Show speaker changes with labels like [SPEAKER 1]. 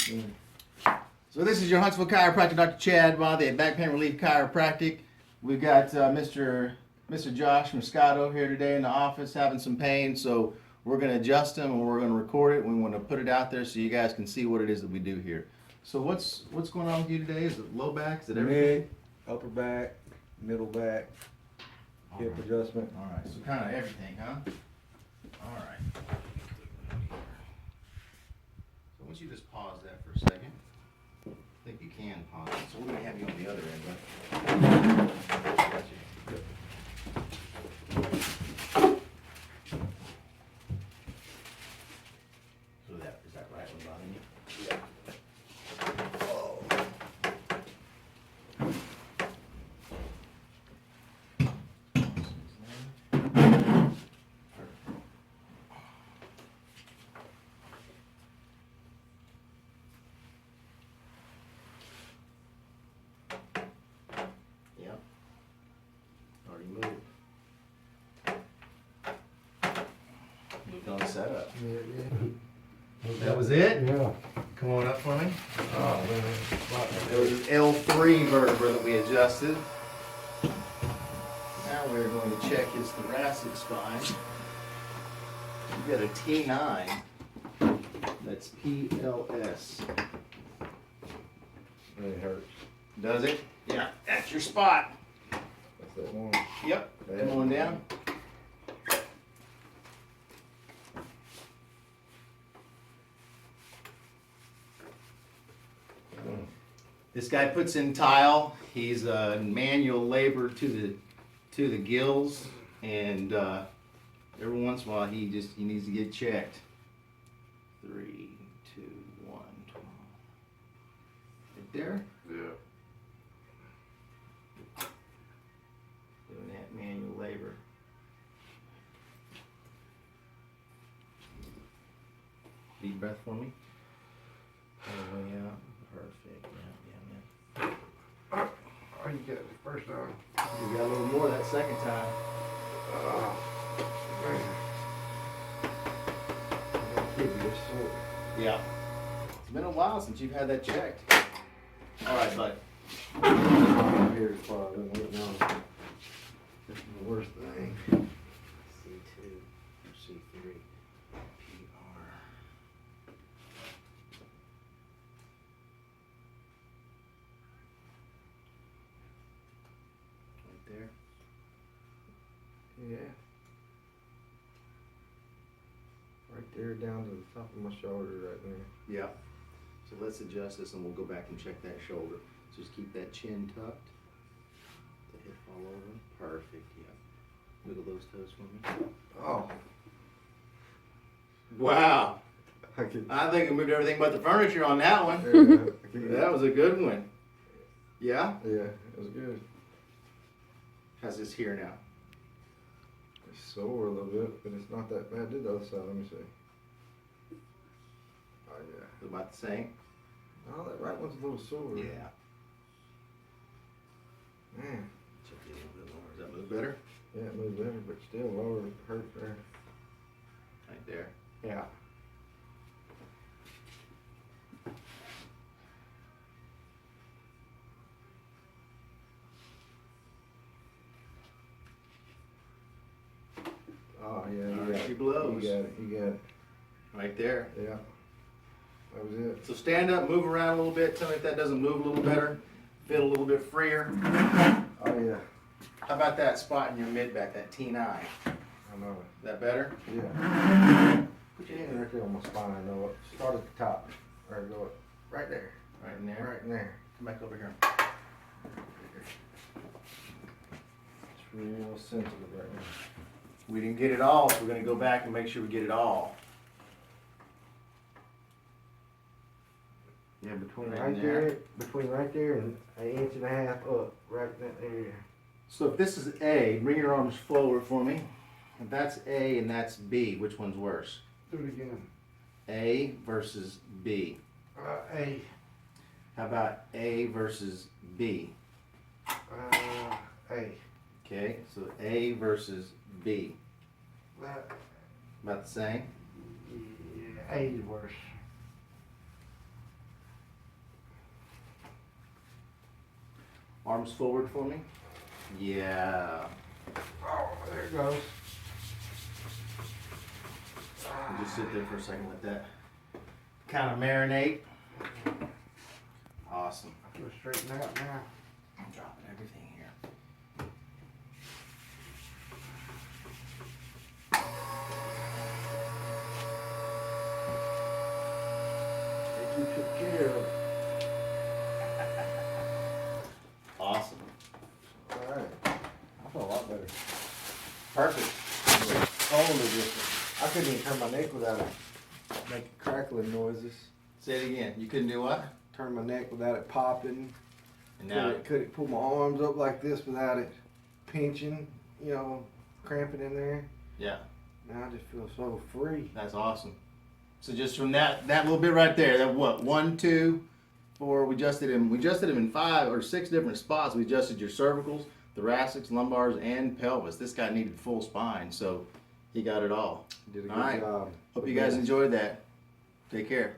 [SPEAKER 1] So this is your Huntsville chiropractor, Dr. Chad Bothy at Back Pain Relief Chiropractic. We've got Mr. Josh Moscato here today in the office having some pain, so we're going to adjust him and we're going to record it. We want to put it out there so you guys can see what it is that we do here. So what's going on with you today? Is it low back? Is it everything?
[SPEAKER 2] Mid, upper back, middle back, hip adjustment.
[SPEAKER 1] All right, so kind of everything, huh? All right. So once you just pause that for a second. I think you can pause it. So we're going to have you on the other end, but. So is that right one bothering you? Yeah. Oh. Yep. Already moved. Moved on setup.
[SPEAKER 2] Yeah.
[SPEAKER 1] That was it?
[SPEAKER 2] Yeah.
[SPEAKER 1] Come on up for me.
[SPEAKER 2] Oh, man.
[SPEAKER 1] There was an L3 vertebra that we adjusted. Now we're going to check his thoracic spine. We've got a T9. That's PLS.
[SPEAKER 2] Really hurts.
[SPEAKER 1] Does it? Yeah. That's your spot.
[SPEAKER 2] That's that one.
[SPEAKER 1] Yep. Come on down. This guy puts in tile. He's a manual labor to the gills, and every once in a while he needs to get checked. 3, 2, 1, 12. Right there.
[SPEAKER 2] Yeah.
[SPEAKER 1] Doing that manual labor. Deep breath for me. All the way out. Perfect. Yeah.
[SPEAKER 2] Oh, you got it the first time.
[SPEAKER 1] You got a little more that second time.
[SPEAKER 2] Man. Keep it short.
[SPEAKER 1] Yeah. It's been a while since you've had that checked. All right, bud.
[SPEAKER 2] Here's probably no. This is the worst thing.
[SPEAKER 1] C2, C3, PR. Right there.
[SPEAKER 2] Yeah. Right there down to the top of my shoulder right there.
[SPEAKER 1] Yeah. So let's adjust this and we'll go back and check that shoulder. So just keep that chin tucked. The hip all over. Perfect, yeah. Wiggle those toes for me.
[SPEAKER 2] Oh.
[SPEAKER 1] Wow.
[SPEAKER 2] I could.
[SPEAKER 1] I think I moved everything but the furniture on that one.
[SPEAKER 2] Yeah, I could
[SPEAKER 1] That was a good one. Yeah?
[SPEAKER 2] yeah, it was good.
[SPEAKER 1] How's this here now?
[SPEAKER 2] It's sore a little bit, but it's not that bad. Do the other side. Let me see. Oh yeah.
[SPEAKER 1] About the same?
[SPEAKER 2] Oh, that right one's a little sore.
[SPEAKER 1] Yeah.
[SPEAKER 2] Man.
[SPEAKER 1] Check it a little bit lower. Does that move better?
[SPEAKER 2] Yeah, it moved better, but still lower. It hurts there.
[SPEAKER 1] Right there.
[SPEAKER 2] Yeah. Oh yeah. You
[SPEAKER 1] All
[SPEAKER 2] got
[SPEAKER 1] right,
[SPEAKER 2] it.
[SPEAKER 1] your blows.
[SPEAKER 2] You got it. You got it.
[SPEAKER 1] Right there.
[SPEAKER 2] Yeah. That was it.
[SPEAKER 1] So stand up, move around a little bit. Tell me if that doesn't move a little better. Feel a little bit freer.
[SPEAKER 2] Oh yeah.
[SPEAKER 1] How about that spot in your mid back, that T9? Is
[SPEAKER 2] I know it.
[SPEAKER 1] that better?
[SPEAKER 2] Yeah. Put your hand right there on my spine. Though. Start at the top. Right, go up. Right there.
[SPEAKER 1] Right in there?
[SPEAKER 2] Right in there.
[SPEAKER 1] Come back over here.
[SPEAKER 2] It's real sensitive right now.
[SPEAKER 1] We didn't get it all, so we're going to go back and make sure we get it all.
[SPEAKER 2] Yeah, between
[SPEAKER 1] Right
[SPEAKER 2] right
[SPEAKER 1] there.
[SPEAKER 2] there, between right there and 1.5 inches up, right in that area.
[SPEAKER 1] So if this is A, bring your arms forward for me. If that's A and that's B, which one's worse?
[SPEAKER 2] Do it again.
[SPEAKER 1] A versus B.
[SPEAKER 2] A.
[SPEAKER 1] How about A versus B?
[SPEAKER 2] A.
[SPEAKER 1] Okay, so A versus B.
[SPEAKER 2] That,
[SPEAKER 1] About the same?
[SPEAKER 2] yeah, A is worse.
[SPEAKER 1] Arms forward for me. Yeah.
[SPEAKER 2] Oh, there it goes.
[SPEAKER 1] We'll just sit there for a second, let that kind of marinate. Awesome.
[SPEAKER 2] We'll straighten out now.
[SPEAKER 1] I'm dropping everything here.
[SPEAKER 2] You took care of it.
[SPEAKER 1] Awesome.
[SPEAKER 2] Alright. I feel a lot better.
[SPEAKER 1] Perfect.
[SPEAKER 2] Totally different. I couldn't even turn my neck without it making crackling noises.
[SPEAKER 1] Say it again. You couldn't do what?
[SPEAKER 2] Turn my neck without it popping.
[SPEAKER 1] And now,
[SPEAKER 2] Couldn't pull my arms up like this without it pinching, you know, cramping in there.
[SPEAKER 1] yeah,
[SPEAKER 2] Now I just feel so free.
[SPEAKER 1] that's awesome. So just from that little bit right there, that what, 1, 2, 4, we adjusted him in 5 or 6 different spots. We adjusted your cervicals, thoracics, lumbars, and pelvis. This guy needed full spine, so he got it all.
[SPEAKER 2] Did a
[SPEAKER 1] All
[SPEAKER 2] good
[SPEAKER 1] right.
[SPEAKER 2] job.
[SPEAKER 1] Hope you guys enjoyed that. Take care.